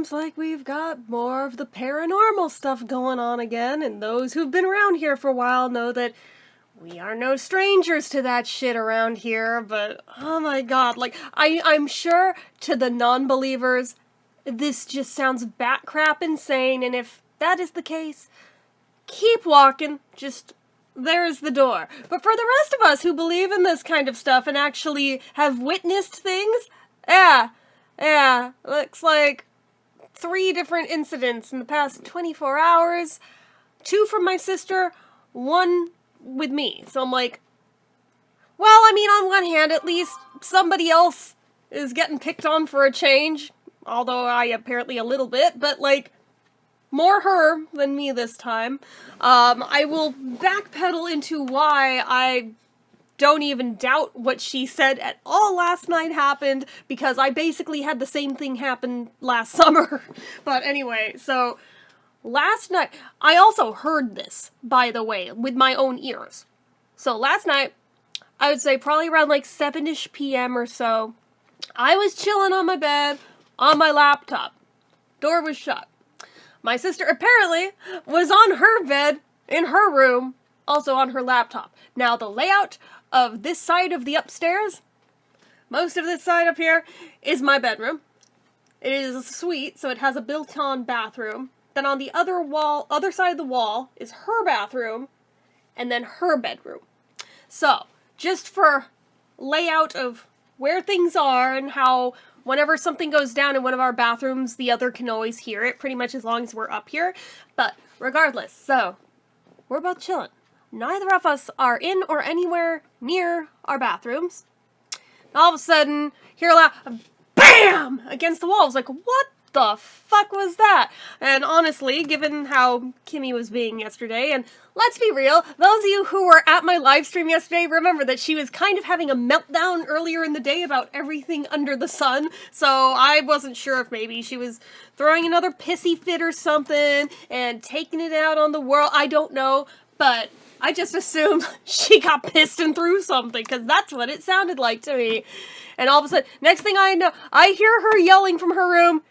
seems like we've got more of the paranormal stuff going on again, and those who've been around here for a while know that we are no strangers to that shit around here, but oh my god, like, I'm sure to the non-believers, this just sounds bat crap insane, and if that is the case, keep walking, just, there's the door. But for the rest of us who believe in this kind of stuff and actually have witnessed things, yeah, looks like 3 different incidents in the past 24 hours. 2 from my sister, 1 with me. So I'm like, well, I mean, on one hand, at least somebody else is getting picked on for a change. Although I apparently a little bit, but like, more her than me this time. I will backpedal into why I don't even doubt what she said at all last night happened, because I basically had the same thing happen last summer. But anyway, so last night, I also heard this, by the way, with my own ears. So last night, I would say probably around like 7-ish p.m. or so, I was chilling on my bed, on my laptop. Door was shut. My sister apparently was on her bed, in her room, also on her laptop. Now, the layout of this side of the upstairs, most of this side up here, is my bedroom. It is a suite, so it has a built-on bathroom. Then on the other side of the wall is her bathroom, and then her bedroom. So, just for layout of where things are and how whenever something goes down in one of our bathrooms, the other can always hear it, pretty much as long as we're up here. But regardless, so, we're both chilling. Neither of us are in or anywhere near our bathrooms. All of a sudden, hear a loud BAM! Against the wall. I was like, what the fuck was that? And honestly, given how Kimmy was being yesterday, and let's be real, those of you who were at my live stream yesterday remember that she was kind of having a meltdown earlier in the day about everything under the sun, so I wasn't sure if maybe she was throwing another pissy fit or something and taking it out on the world. I don't know, but I just assumed she got pissed and threw something, because that's what it sounded like to me. And all of a sudden, next thing I know, I hear her yelling from her room,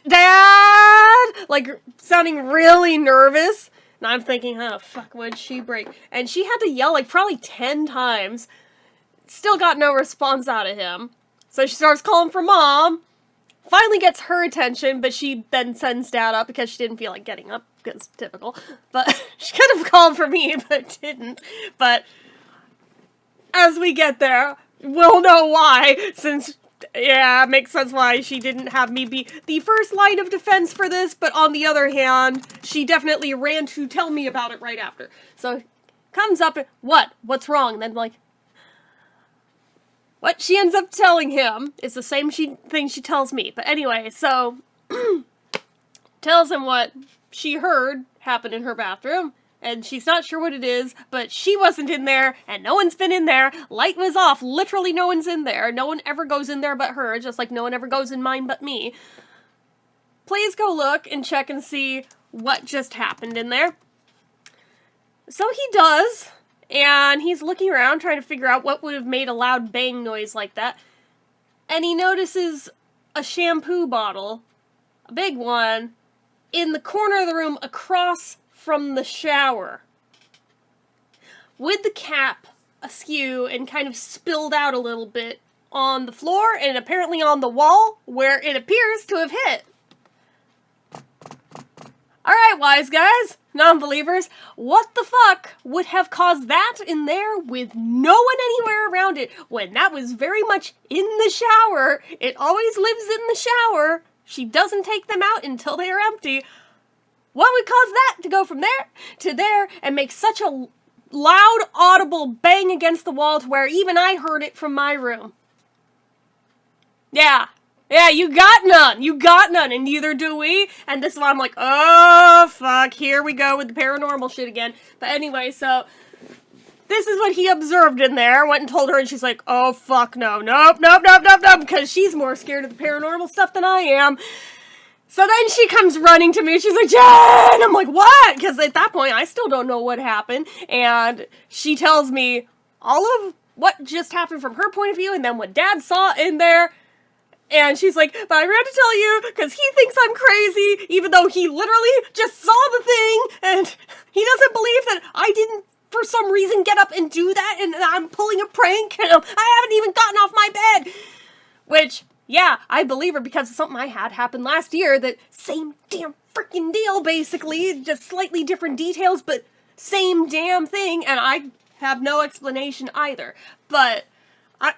Dad! Like, sounding really nervous. And I'm thinking, oh, fuck, would she break? And she had to yell, like, probably 10 times. Still got no response out of him. So she starts calling for Mom. Finally gets her attention, but she then sends Dad up because she didn't feel like getting up, because typical. But she could have called for me, but didn't. But as we get there, we'll know why, since, yeah, it makes sense why she didn't have me be the first line of defense for this, but on the other hand, she definitely ran to tell me about it right after. So, comes up and, what's wrong? And then, like, what she ends up telling him is the same thing she tells me. But anyway, so, tells him what she heard happen in her bathroom, and she's not sure what it is, but she wasn't in there, and no one's been in there. Light was off. Literally no one's in there. No one ever goes in there but her, just like no one ever goes in mine but me. Please go look and check and see what just happened in there. So he does, and he's looking around trying to figure out what would have made a loud bang noise like that, and he notices a shampoo bottle, a big one, in the corner of the room across from the shower, with the cap askew and kind of spilled out a little bit on the floor and apparently on the wall where it appears to have hit. Alright, wise guys, non-believers, what the fuck would have caused that in there with no one anywhere around it when that was very much in the shower? It always lives in the shower. She doesn't take them out until they are empty. What would cause that to go from there to there and make such a loud, audible bang against the wall to where even I heard it from my room? Yeah, you got none, and neither do we, and this is why I'm like, oh, fuck, here we go with the paranormal shit again. But anyway, so, this is what he observed in there, went and told her, and she's like, oh, fuck, nope, because she's more scared of the paranormal stuff than I am. So then she comes running to me, she's like, Jenn! I'm like, what? Because at that point, I still don't know what happened, and she tells me all of what just happened from her point of view, and then what Dad saw in there, And she's like, but I ran to tell you because he thinks I'm crazy, even though he literally just saw the thing, and he doesn't believe that I didn't, for some reason, get up and do that, and I'm pulling a prank, and I haven't even gotten off my bed. Which, yeah, I believe her because something I had happen last year, that same damn freaking deal, basically, just slightly different details, but same damn thing, and I have no explanation either. But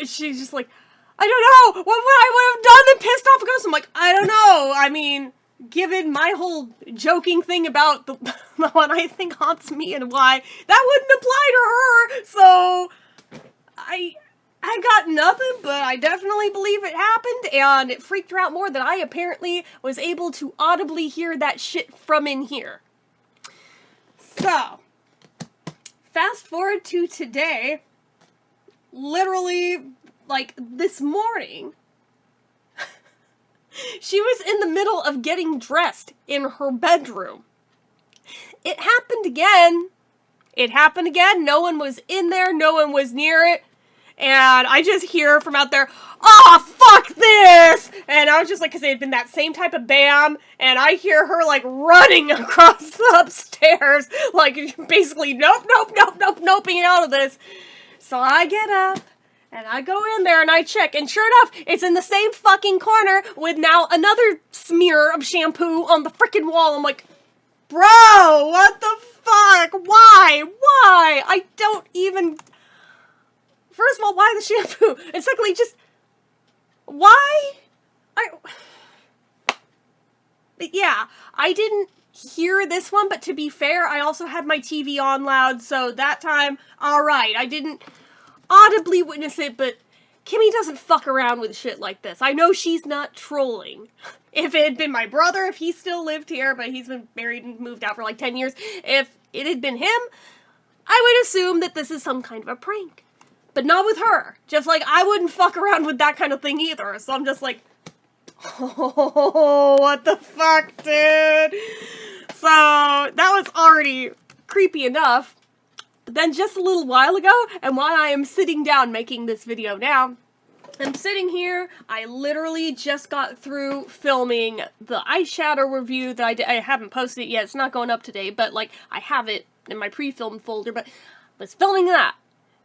she's just like, I don't know what I would have done and pissed off a ghost. I'm like, I don't know. I mean, given my whole joking thing about the one I think haunts me and why, that wouldn't apply to her. So I got nothing, but I definitely believe it happened, and it freaked her out more that I apparently was able to audibly hear that shit from in here. So, fast forward to today, literally, like, this morning, she was in the middle of getting dressed in her bedroom. It happened again. No one was in there. No one was near it. And I just hear from out there, "Oh, fuck this!" And I was just like, because it had been that same type of bam, and I hear her, like, running across the upstairs, like, basically, nope, being out of this. So I get up, and I go in there, and I check, and sure enough, it's in the same fucking corner with now another smear of shampoo on the frickin' wall. I'm like, bro, what the fuck? Why? I don't even... First of all, why the shampoo? And secondly, just... why? But yeah, I didn't hear this one, but to be fair, I also had my TV on loud, so that time, alright, I didn't audibly witness it, but Kimmy doesn't fuck around with shit like this. I know she's not trolling. If it had been my brother, if he still lived here, but he's been married and moved out for like 10 years, if it had been him, I would assume that this is some kind of a prank. But not with her. Just like, I wouldn't fuck around with that kind of thing either, so I'm just like, oh, what the fuck, dude? So, that was already creepy enough. But then just a little while ago, and while I am sitting down making this video now, I'm sitting here, I literally just got through filming the eyeshadow review that I did. I haven't posted it yet, it's not going up today, but like, I have it in my pre-filmed folder, but I was filming that.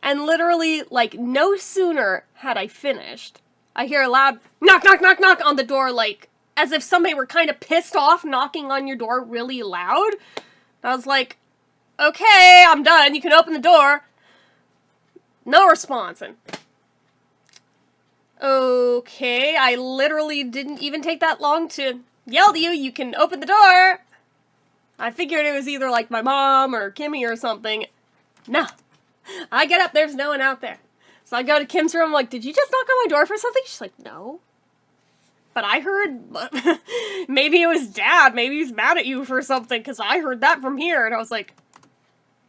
And literally, like, no sooner had I finished, I hear a loud knock, knock, knock, knock on the door, like, as if somebody were kind of pissed off knocking on your door really loud. I was like, okay, I'm done, you can open the door. No response. And okay, I literally didn't even take that long to yell to you, you can open the door. I figured it was either like my mom or Kimmy or something. No. I get up, there's no one out there. So I go to Kim's room, I'm like, did you just knock on my door for something? She's like, no. But I heard, maybe it was Dad, maybe he's mad at you for something, because I heard that from here. And I was like,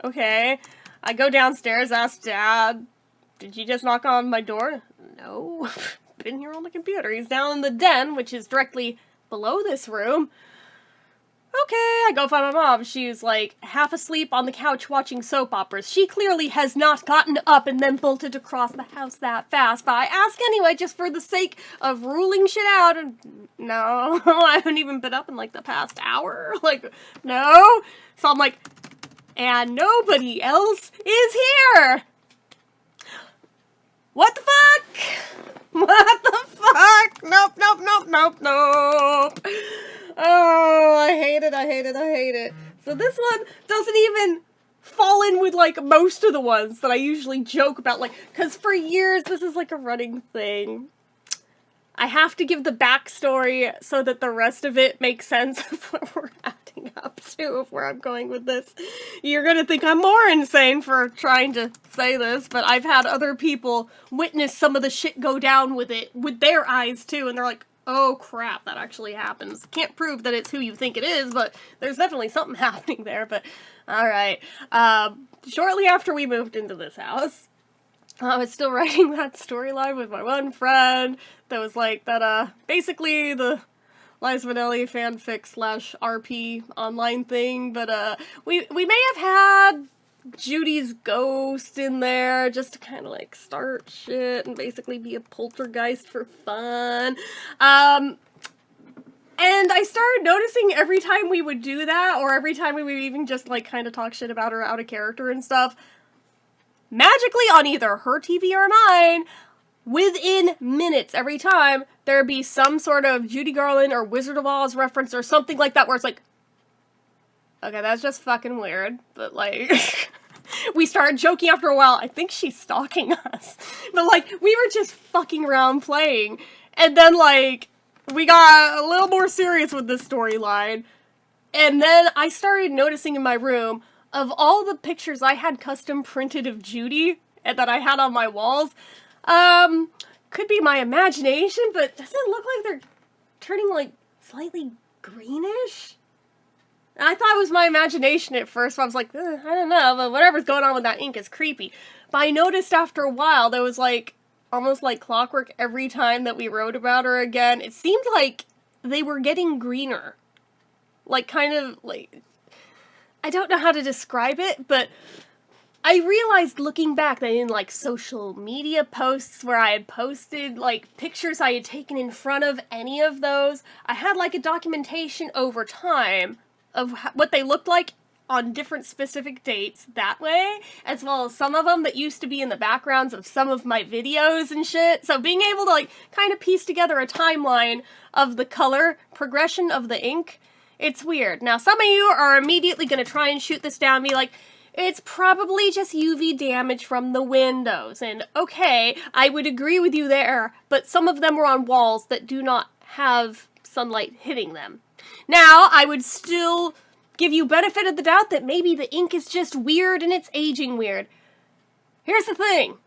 okay. I go downstairs, ask Dad, did you just knock on my door? No. Been here on the computer. He's down in the den, which is directly below this room. Okay, I go find my mom. She's like half asleep on the couch watching soap operas. She clearly has not gotten up and then bolted across the house that fast. But I ask anyway, just for the sake of ruling shit out. And no, I haven't even been up in like the past hour. Like, no. So I'm like, and nobody else is here. What the fuck? What the fuck? Nope. Oh, I hate it. So this one doesn't even fall in with, like, most of the ones that I usually joke about, like, because for years this is, like, a running thing. I have to give the backstory so that the rest of it makes sense of what we're adding up to, of where I'm going with this. You're gonna think I'm more insane for trying to say this, but I've had other people witness some of the shit go down with it, with their eyes too, and they're like, oh crap, that actually happens. Can't prove that it's who you think it is, but there's definitely something happening there, but alright. Shortly after we moved into this house, I was still writing that storyline with my one friend that was like that, basically the Liza Minnelli fanfic / RP online thing, but, we may have had Judy's ghost in there just to kind of like start shit and basically be a poltergeist for fun. And I started noticing every time we would do that, or every time we would even just like kind of talk shit about her out of character and stuff, magically on either her TV or mine, within minutes every time, there'd be some sort of Judy Garland or Wizard of Oz reference or something like that where it's like, okay, that's just fucking weird, but like, we started joking after a while, I think she's stalking us. But like, we were just fucking around playing, and then like, we got a little more serious with this storyline, and then I started noticing in my room, of all the pictures I had custom printed of Judy, and that I had on my walls, could be my imagination, but doesn't it look like they're turning like, slightly greenish? I thought it was my imagination at first, but I was like, I don't know, but whatever's going on with that ink is creepy. But I noticed after a while, there was like, almost like clockwork every time that we wrote about her again. It seemed like they were getting greener. Like, kind of, like, I don't know how to describe it, but I realized looking back that in, like, social media posts where I had posted, like, pictures I had taken in front of any of those, I had, like, a documentation over time of what they looked like on different specific dates that way, as well as some of them that used to be in the backgrounds of some of my videos and shit. So being able to, like, kind of piece together a timeline of the color progression of the ink, it's weird. Now, some of you are immediately going to try and shoot this down and be like, it's probably just UV damage from the windows. And okay, I would agree with you there, but some of them were on walls that do not have sunlight hitting them. Now, I would still give you benefit of the doubt that maybe the ink is just weird and it's aging weird. Here's the thing.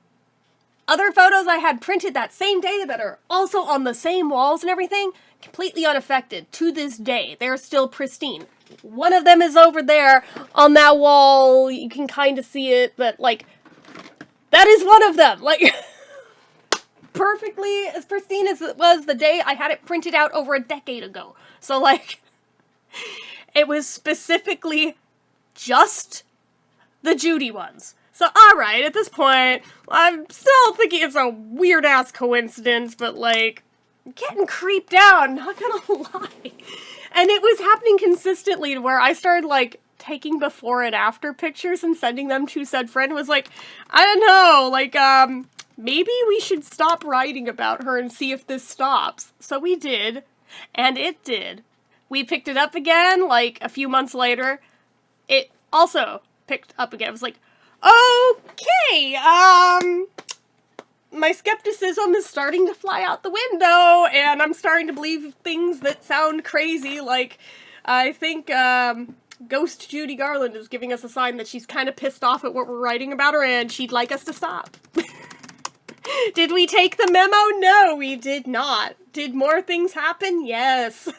Other photos I had printed that same day that are also on the same walls and everything, completely unaffected to this day. They're still pristine. One of them is over there on that wall. You can kind of see it, but like, that is one of them. Like, perfectly as pristine as it was the day I had it printed out over a decade ago. So like, it was specifically just the Judy ones. So, alright, at this point, I'm still thinking it's a weird-ass coincidence, but, like, getting creeped out, not gonna lie. And it was happening consistently to where I started, like, taking before and after pictures and sending them to said friend. Was like, I don't know, like, maybe we should stop writing about her and see if this stops. So we did, and it did. We picked it up again, like, a few months later. It also picked up again. I was like, okay, my skepticism is starting to fly out the window, and I'm starting to believe things that sound crazy, like, I think, Ghost Judy Garland is giving us a sign that she's kind of pissed off at what we're writing about her, and she'd like us to stop. Did we take the memo? No, we did not. Did more things happen? Yes.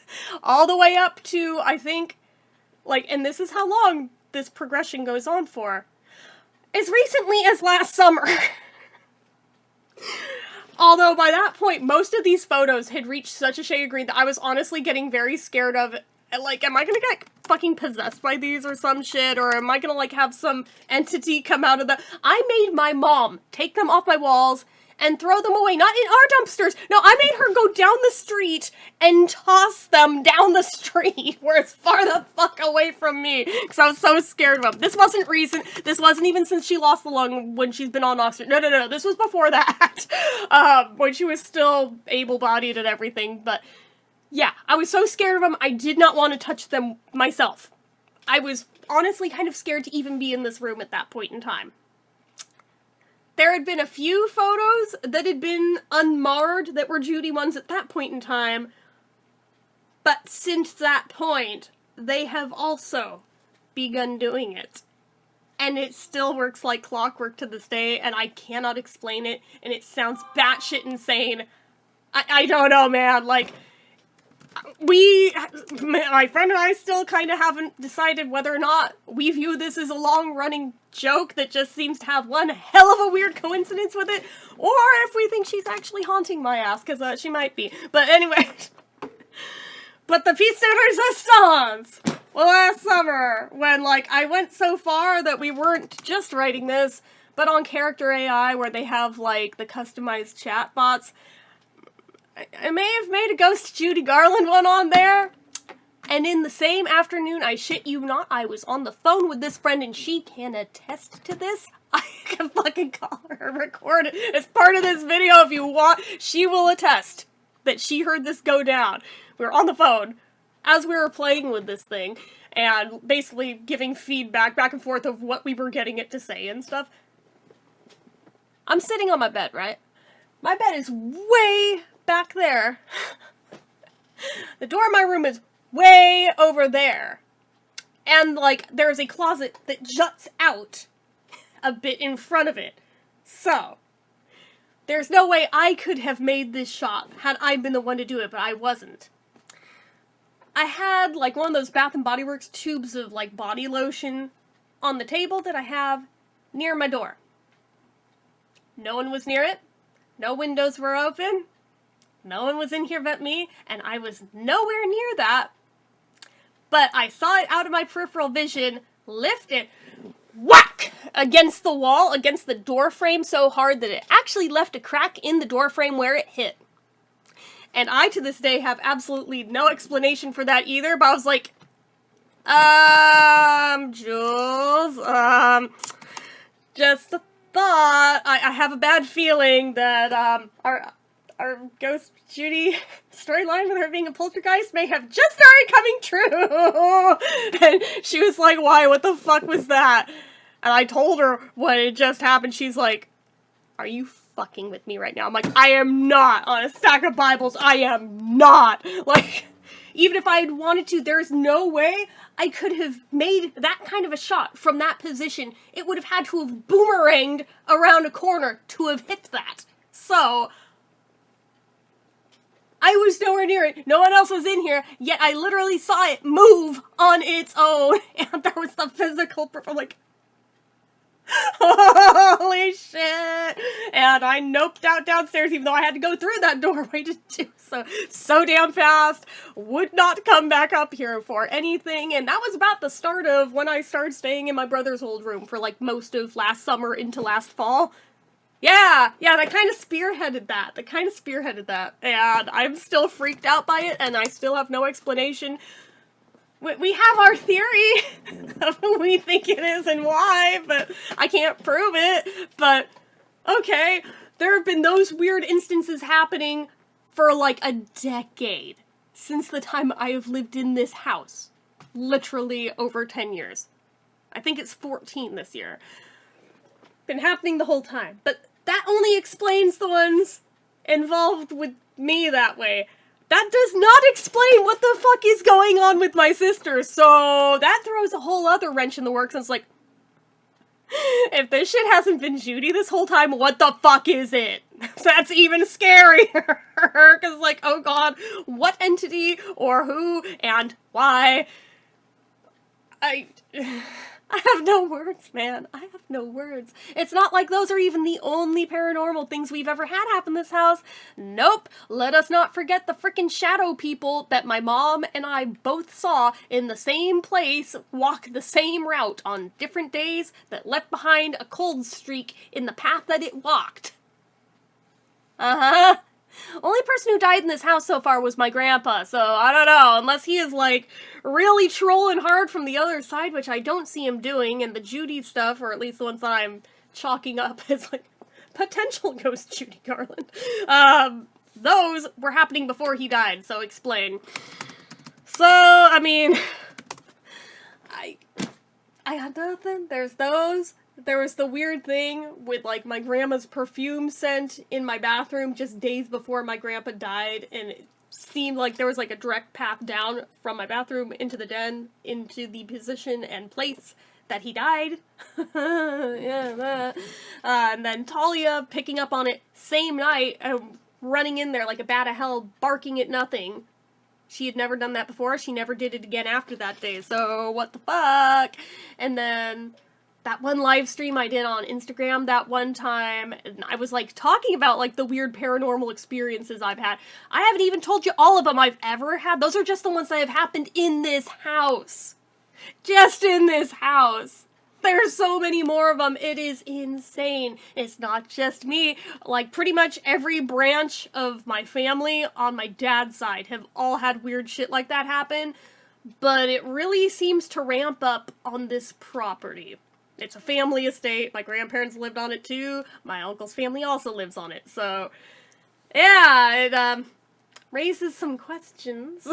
All the way up to, I think, like, and this is how long this progression goes on for. As recently as last summer. Although by that point, most of these photos had reached such a shade of green that I was honestly getting very scared of, like, am I gonna get fucking possessed by these or some shit, or am I gonna, like, have some entity come out of the— I made my mom take them off my walls and throw them away, not in our dumpsters. No, I made her go down the street and toss them down the street where it's far the fuck away from me, because I was so scared of them. This wasn't recent. This wasn't even since she lost the lung when she's been on oxygen. No. This was before that, when she was still able-bodied and everything. But yeah, I was so scared of them, I did not want to touch them myself. I was honestly kind of scared to even be in this room at that point in time. There had been a few photos that had been unmarred that were Judy ones at that point in time, but since that point, they have also begun doing it. And it still works like clockwork to this day, and I cannot explain it, and it sounds batshit insane. I don't know, man, like, my friend and I still kind of haven't decided whether or not we view this as a long-running joke that just seems to have one hell of a weird coincidence with it, or if we think she's actually haunting my ass, because she might be. But anyway, but the piece de resistance Well, last summer, when, like, I went so far that we weren't just writing this, but on Character AI, where they have, like, the customized chat bots, I may have made a Ghost Judy Garland one on there, and in the same afternoon, I shit you not, I was on the phone with this friend, and she can attest to this. I can fucking call her, record it as part of this video if you want. She will attest that she heard this go down. We were on the phone as we were playing with this thing, and basically giving feedback back and forth of what we were getting it to say and stuff. I'm sitting on my bed, right? My bed is way back there. The door of my room is way over there. And, like, there's a closet that juts out a bit in front of it. So, there's no way I could have made this shot had I been the one to do it, but I wasn't. I had, like, one of those Bath & Body Works tubes of, like, body lotion on the table that I have near my door. No one was near it. No windows were open. No one was in here but me, and I was nowhere near that. But I saw it out of my peripheral vision, lift it, whack! Against the wall, against the door frame so hard that it actually left a crack in the door frame where it hit. And I, to this day, have absolutely no explanation for that either, but I was like, Jules, just a thought. I have a bad feeling that, our Ghost Judy storyline with her being a poltergeist may have just started coming true. And she was like, why? What the fuck was that? And I told her what had just happened. She's like, are you fucking with me right now? I'm like, I am not on a stack of Bibles. I am not. Like, even if I had wanted to, there's no way I could have made that kind of a shot from that position. It would have had to have boomeranged around a corner to have hit that. So, I was nowhere near it. No one else was in here, yet I literally saw it move on its own. And there was the physical proof. I'm like, holy shit. And I noped out downstairs, even though I had to go through that doorway to do so damn fast. Would not come back up here for anything. And that was about the start of when I started staying in my brother's old room for like most of last summer into last fall. Yeah, that kind of spearheaded that. And I'm still freaked out by it, and I still have no explanation. We have our theory of who we think it is and why, but I can't prove it. But, okay, there have been those weird instances happening for like a decade since the time I have lived in this house. Literally over 10 years. I think it's 14 this year. Been happening the whole time, but that only explains the ones involved with me that way. That does not explain what the fuck is going on with my sister, so that throws a whole other wrench in the works, and it's like, if this shit hasn't been Judy this whole time, what the fuck is it? That's even scarier, because like, oh god, what entity, or who, and why? I have no words, man. I have no words. It's not like those are even the only paranormal things we've ever had happen in this house. Nope. Let us not forget the frickin' shadow people that my mom and I both saw in the same place walk the same route on different days that left behind a cold streak in the path that it walked. Uh-huh. Only person who died in this house so far was my grandpa, so I don't know, unless he is, like, really trolling hard from the other side, which I don't see him doing, and the Judy stuff, or at least the ones that I'm chalking up as, like, potential ghost Judy Garland, those were happening before he died, so explain. So, I mean, I got nothing. There's those. There was the weird thing with, like, my grandma's perfume scent in my bathroom just days before my grandpa died, and it seemed like there was, like, a direct path down from my bathroom into the den, into the position and place that he died. Yeah, that. And then Talia picking up on it same night, and running in there like a bat of hell, barking at nothing. She had never done that before. She never did it again after that day, so what the fuck? And then that one live stream I did on Instagram that one time, and I was, like, talking about, like, the weird paranormal experiences I've had. I haven't even told you all of them I've ever had. Those are just the ones that have happened in this house. Just in this house. There's so many more of them. It is insane. It's not just me. Like, pretty much every branch of my family on my dad's side have all had weird shit like that happen. But it really seems to ramp up on this property. It's a family estate. My grandparents lived on it too. My uncle's family also lives on it. So, yeah, it raises some questions.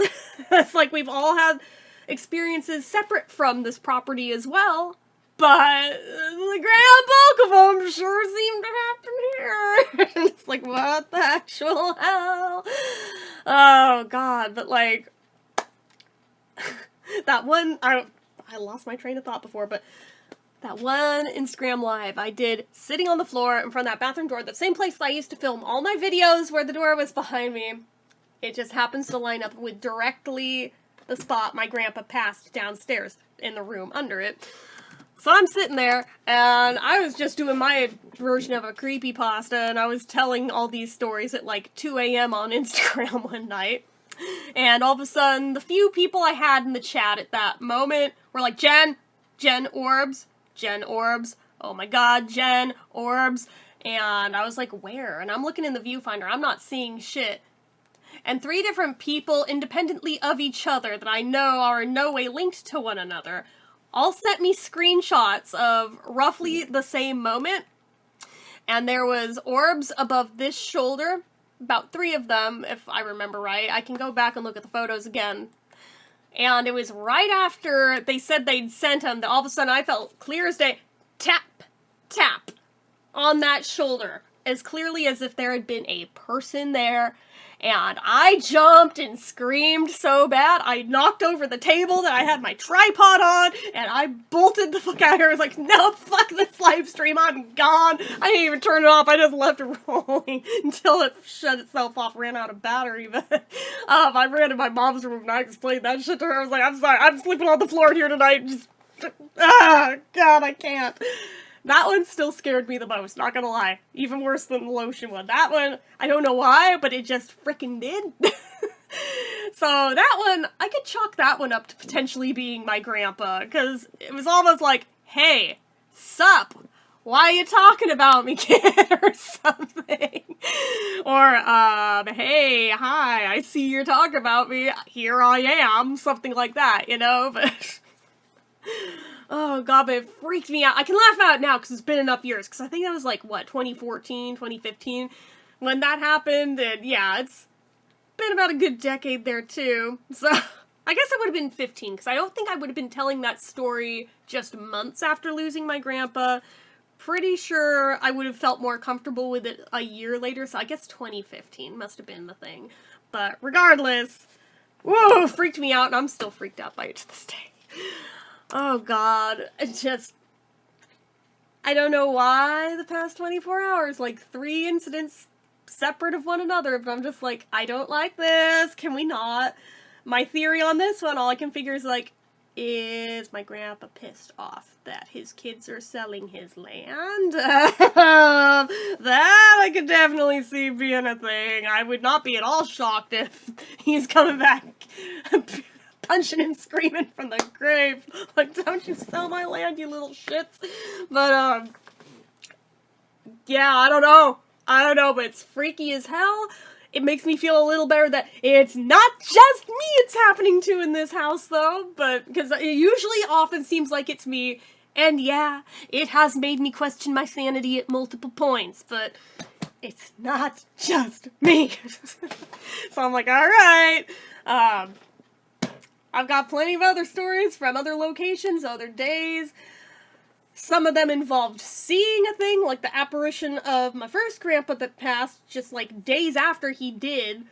It's like we've all had experiences separate from this property as well. But the grand bulk of them sure seem to happen here. It's like, what the actual hell? Oh, God. But, like, that one, I lost my train of thought before, but that one Instagram live I did sitting on the floor in front of that bathroom door, the same place I used to film all my videos where the door was behind me. It just happens to line up with directly the spot my grandpa passed downstairs in the room under it. So I'm sitting there, and I was just doing my version of a creepypasta, and I was telling all these stories at like 2 a.m. on Instagram one night. And all of a sudden, the few people I had in the chat at that moment were like, Jenn Orbs, oh my god, Jenn Orbs. And I was like, where? And I'm looking in the viewfinder, I'm not seeing shit. And 3 different people, independently of each other, that I know are in no way linked to one another, all sent me screenshots of roughly the same moment. And there was orbs above this shoulder, about 3 of them, if I remember right. I can go back and look at the photos again. And it was right after they said they'd sent them that all of a sudden I felt clear as day, tap, tap, on that shoulder. As clearly as if there had been a person there. And I jumped and screamed so bad, I knocked over the table that I had my tripod on, and I bolted the fuck out of here. I was like, no, fuck this live stream, I'm gone. I didn't even turn it off, I just left it rolling until it shut itself off, ran out of battery. But I ran to my mom's room and I explained that shit to her. I was like, I'm sorry, I'm sleeping on the floor here tonight. Just, God, I can't. That one still scared me the most, not gonna lie. Even worse than the lotion one. That one, I don't know why, but it just frickin' did. So that one, I could chalk that one up to potentially being my grandpa, because it was almost like, hey, sup? Why are you talking about me, kid? Or something. Or, hey, hi, I see you're talking about me. Here I am. Something like that, you know? But oh god, but it freaked me out. I can laugh at it now because it's been enough years. Because I think that was like, what, 2014, 2015 when that happened. And yeah, it's been about a good decade there too. So I guess it would have been 15 because I don't think I would have been telling that story just months after losing my grandpa. Pretty sure I would have felt more comfortable with it a year later. So I guess 2015 must have been the thing. But regardless, whoa, freaked me out and I'm still freaked out by it to this day. Oh god, I don't know why the past 24 hours, like 3 incidents separate of one another, but I'm just like, I don't like this, can we not? My theory on this one, all I can figure is like, is my grandpa pissed off that his kids are selling his land? That I could definitely see being a thing. I would not be at all shocked if he's coming back punching and screaming from the grave. Like, don't you sell my land, you little shits. But, yeah, I don't know, but it's freaky as hell. It makes me feel a little better that it's not just me it's happening to in this house, though. But, because it usually often seems like it's me. And yeah, it has made me question my sanity at multiple points, but it's not just me. So I'm like, alright, I've got plenty of other stories from other locations, other days. Some of them involved seeing a thing, like the apparition of my first grandpa that passed just like days after he did.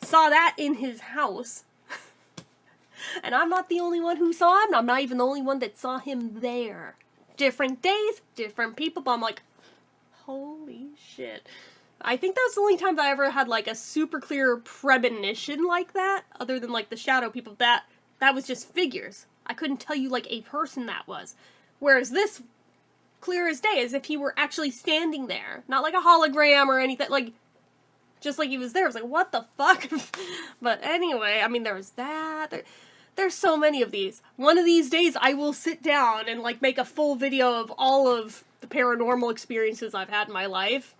Saw that in his house. And I'm not the only one who saw him. I'm not even the only one that saw him there. Different days, different people, but I'm like, holy shit. I think that was the only time that I ever had like a super clear premonition like that, other than like the shadow people. That was just figures. I couldn't tell you like a person that was. Whereas this, clear as day, as if he were actually standing there. Not like a hologram or anything, like, just like he was there. I was like, what the fuck? But anyway, I mean, there was that. There's so many of these. One of these days I will sit down and like make a full video of all of the paranormal experiences I've had in my life.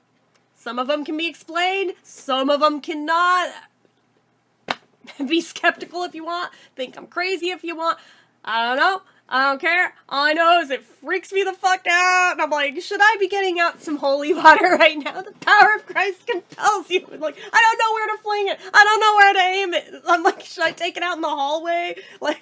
Some of them can be explained, some of them cannot. Be skeptical if you want, think I'm crazy if you want. I don't know. I don't care. All I know is it freaks me the fuck out, and I'm like, should I be getting out some holy water right now? The power of Christ compels you. Like, I don't know where to fling it. I don't know where to aim it. I'm like, should I take it out in the hallway? Like,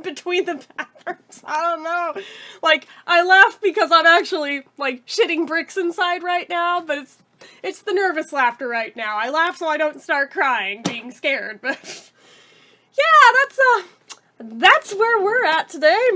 between the bathrooms? I don't know. Like, I laugh because I'm actually, like, shitting bricks inside right now, but it's the nervous laughter right now. I laugh so I don't start crying, being scared, but yeah, that's where we're at today.